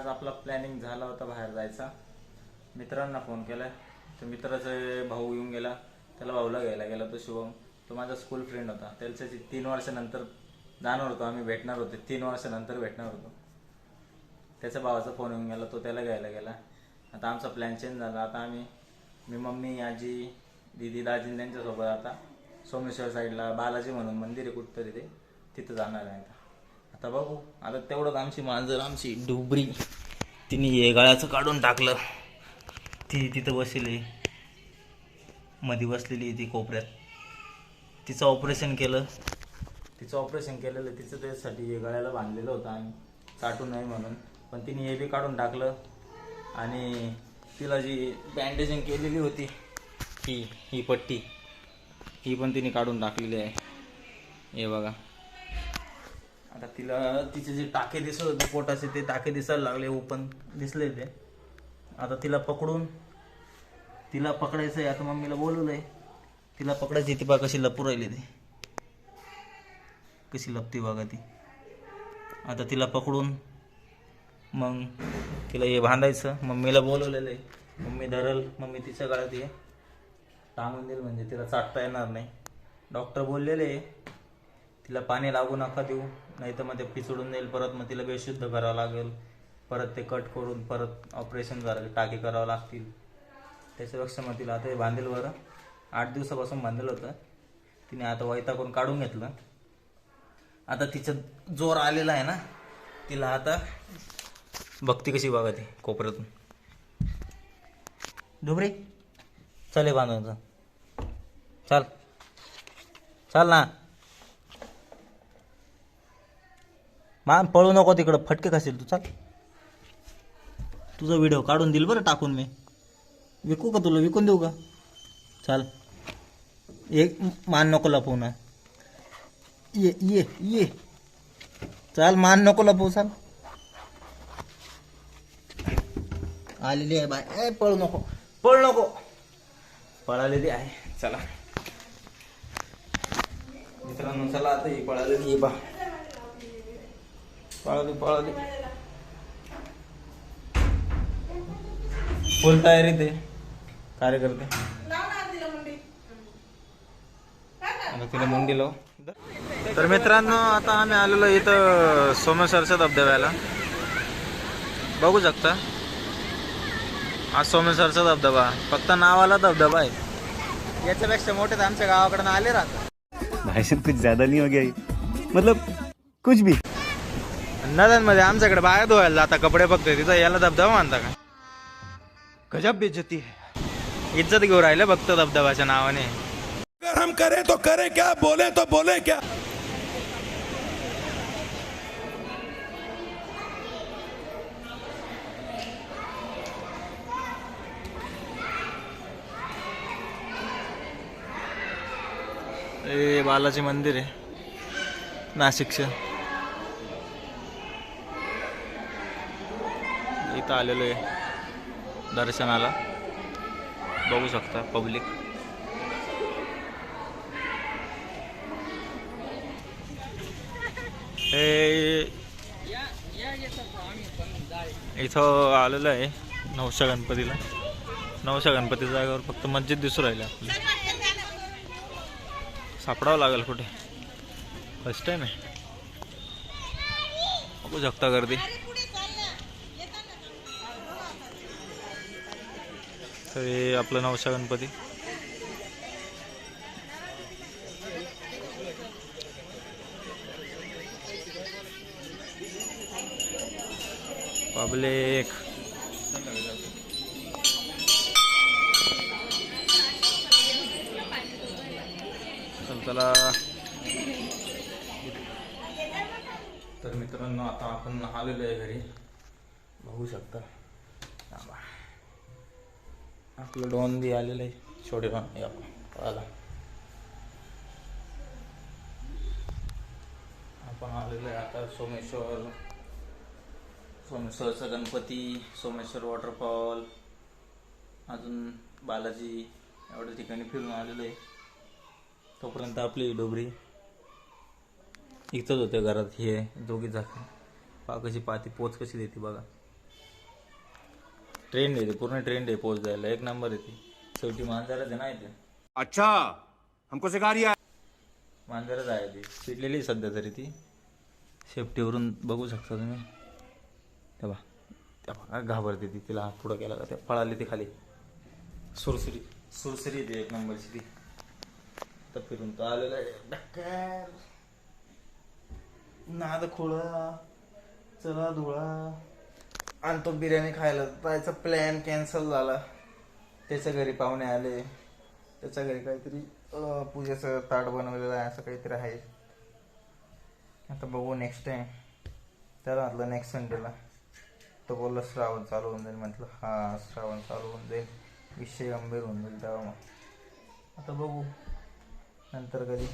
आज आपला प्लॅनिंग झाला होता बाहेर जायचा. मित्रांना फोन केला, तर मित्राचा भाऊ येऊन गेला, त्याला भाऊला घ्यायला गेला. तो शुभम, तो माझा स्कूल फ्रेंड होता. त्याच्याशी 3 वर्षानंतर जाणार होतो आम्ही, भेटणार होते 3 वर्षानंतर भेटणार होतो. त्याच्या भावाचा फोन येऊन गेला, तो त्याला घ्यायला गेला. आता आमचा प्लॅन चेंज झाला. आता मी मम्मी, आजी, दीदी, दाजी त्यांच्यासोबत आता सोमेश्वर साईडला बालाजी म्हणून मंदिर आहे कुठतरी, तिथं जाणार आहे. आता बघू. आता तेवढं आमची मांजर, आमची डुबरी, तिने हे गळ्याचं काढून टाकलं. ती तिथं बसली, मध्ये बसलेली ती कोपऱ्यात. तिचं ऑपरेशन केलेलं. तिचं त्यासाठी हे गळ्याला बांधलेलं होतं आम्ही, चाटू नये म्हणून. पण तिने हे बी काढून टाकलं. आणि तिला जी बँडेजिंग केलेली होती, ही पट्टी, ही पण तिने काढून टाकलेली आहे. हे बघा. आता तिचे जे टाके दिसत होते पोटाचे, ते टाके दिसायला लागले, ओपन दिसले ते. आता तिला पकडायचं आहे. आता मम्मीला बोलवलंय, तिला पकडायची. ती बघा कशी लपू राहिली, ती कशी लपती बघा ती. आता तिला पकडून मग तिला हे बांधायचं. मम्मीला बोलवलेलं आहे, मम्मी धरल. मम्मी तिच्या गळ्यात हे टांगून देईल, म्हणजे तिला चाटता येणार नाही. डॉक्टर बोललेले आहे तिला पाणी लागू नका देऊ, नाही तर मग ते पिचडून जाईल परत. मग तिला बेशुद्ध करावं लागेल, परत ते कट करून परत ऑपरेशन करायला टाके करावं लागतील. त्याच्यापेक्षा मग तिला आता हे बांधेल. बरं 8 दिवसापासून बांधलेलं होतं, तिने आता वैतागून काढून घेतलं. आता तिचं जोर आलेला आहे ना, तिला आता भक्ती कशी बघा ती कोपऱ्यातून. डुबरी चल, हे बांधायचं. चाल ना, मान पळू नको तिकडं, फटके खाशील तू. चाल, तुझा व्हिडिओ काढून देईल बरं टाकून. मी विकू का तुला? विकून देऊ का? चाल, एक मान नको लपवू ना. ये चाल, मान नको लपवू. चाल, आलेली आहे बाय. पळू नको, पळालेली आहे. चला मित्रांनो, चला आता ही पळालेली आहे बा. पळाली फुल तयारी ते कार्यकर्ते. तिला मुंडी लाव. तर मित्रांनो, आता आम्ही आलेलो इथं सोमेश्वरच्या धबधब्याला. बघू शकता, हा सोमेश्वरचा धबधबा फक्त नावाला धबधबा आहे. याच्यापेक्षा मोठे तर आमच्या गावाकडनं आले राहतात. भाषण कुछ ज्यादा नहीं हो गया, मतलब कुछ भी. नद्यांमध्ये आमच्याकडे बाया धुवायला जाता कपडे, फक्त तिथं याला धबधबा मानता का? गजब बेइज्जती है. इज्जत घेऊ राहिले फक्त धबधबाच्या नावाने. अगर हम करें तो करें क्या, बोले तो बोले क्या. हे बालाजी मंदिर आहे नाशिकचं. इथं आलेलो आहे दर्शनाला. बघू शकता पब्लिक. हे इथं आलेलं आहे नवशा गणपतीला. नवशा गणपती जागेवर फक्त मस्जिद दिसू राहिले आपल्याला. सापडावं लागेल कुठे, फर्स्ट टाइम आहे. बघू शकता गर्दी. तर हे आपलं नवशा गणपती. पब्लिक चला. तर मित्रांनो, आता आपण आलेलो आहे घरी. बघू शकता आपलं डॉन बी आलेलं आहे, छोटे डॉन. आला, आपण आलेलो आहे आता सोमेश्वरचा गणपती, सोमेश्वर वॉटरफॉल, अजून बालाजी, एवढ्या ठिकाणी फिरून आलेलो आहे. तोपर्यंत आपली डोबरी इथंच होते घरात. हे दोघी झाकण पा कशी पाती पोच कशी देते बघा. ट्रेंड आहे ते, पूर्ण ट्रेंड आहे पोच द्यायला, एक नंबर आहे ती. शेवटी मांजरच आहे ना इथे. अच्छा हमको सिखा रिया मांजरच आहे ती, पिटलेली आहे सध्या तरी ती. शेपटीवरून बघू शकता तुम्ही. तेव्हा तेव्हा घाबरते ती, तिला हात पुढं केला का ते पळाली ती खाली. सुरसुरी सुरसुरी ती एक नंबरची ती. तर फिरून तो आलेला आहे डक्कर. नाद खोळा चला धुळा. आणि तो बिर्याणी खायला जायचा प्लॅन कॅन्सल झाला. त्याच्या घरी पाहुणे आले, त्याच्या घरी काहीतरी पूजेचं ताट बनवलेलं आहे असं काहीतरी आहे. आता बघू नेक्स्ट टाइम. त्याला म्हटलं नेक्स्ट संडेला. तो बोलला श्रावण चालू होऊन जाईल. म्हटलं हा श्रावण चालू होऊन जाईल, विषय गंभीर होऊन जाईल तेव्हा. मग आता बघू नंतर कधी.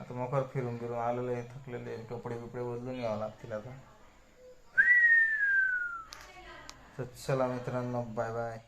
आता मोकर फिरून फिरून आलेलं आहे, थकलेले आहे, कपडे बिपडे बदलून यावं लागतील आता. तर चला मित्रांनो, बाय बाय.